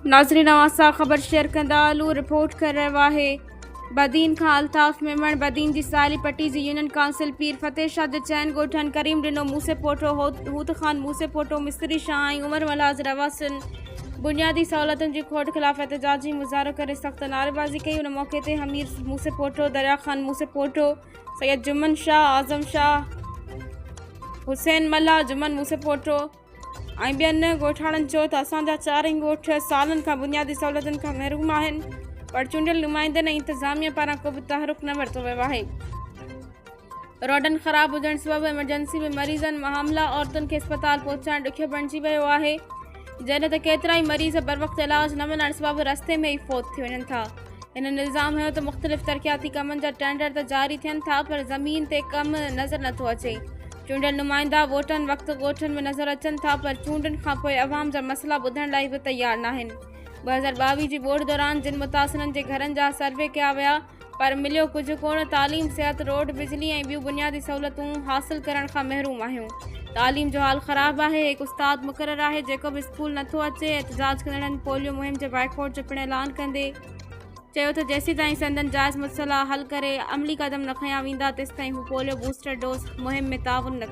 नाज़रीन अवां ख़बर शेयर कंदा आलू रिपोर्ट कर रहियो आहे बदीन खां अल्ताफ़ मेमण बदीन जी साहिली पट्टी जी यूनियन काउंसिल पीर फतेह शाह जे चइनि ॻोठनि करीम ॾिनो मूसे पोटो हूत ख़ान मूसे पोटो मिस्त्री शाह ऐं उमर मल्हाज़ रवासिन बुनियादी सहूलियतुनि जी खोट ख़िलाफ़ एहतजाजी मुज़ाहिरो करे सख़्त नारेबाज़ी कई। उन मौक़े ते हमीर मूसे पोटो, दरिया ख़ान मूसे पोटो, सैयद जुमन शाह, आज़म शाह, हुसैन मल्ला, जुमन मूसे पोटो ऐं ॿियनि ॻोठाणनि चयो त असांजा चारई ॻोठ सालनि खां बुनियादी सहूलियतुनि खां महरूम आहिनि, पर चूंडियल नुमाइंदनि ऐं इंतिज़ामिया पारां को बि तहरुक न वरितो वियो आहे। रोडनि ख़राब हुजण सबबि एमरजेंसी में मरीज़नि, मामला औरतुनि खे अस्पताल पहुचाइण ॾुखियो बणिजी वियो आहे, जॾहिं त केतिरा ई मरीज़ बर वक़्तु इलाज न मिलण सबबि रस्ते में ई फोत थी वञनि था। हिननि इल्ज़ाम हयो त मुख़्तलिफ़ तरक़ियाती कमनि जा टेंडर त जारी थियनि था, पर ज़मीन ते कमु नज़र नथो अचे। चूंडियल नुमाइंदा वोटनि वक़्तु ॻोठनि में नज़र अचनि था, पर चूंडनि खां पोइ अवाम जा मसइला ॿुधण लाइ बि तयारु नाहिनि। 2022 जी बोर्ड दौरान जिन मुतासिरनि जे घरनि जा सर्वे कया विया, पर मिलियो कुझु कोन। तालीम, सिहत, रोड, बिजली ऐं ॿियूं बुनियादी सहूलियतूं हासिल करण खां महरूम आहियूं। तालीम जो हाल ख़राब आहे। हिकु उस्ताद मुक़ररु आहे जेको बि स्कूल नथो अचे। एहतजाज कंदड़नि पोलियो मुहिम जे बाइकॉट जो पिणु ऐलान कंदे चयो त जेसीं ताईं संदन जाइज़ मसइला हल करे अमली क़दम न खंया वेंदा, तेसिताईं हू पोलियो बूस्टर डोज़ मुहिम में ताउन न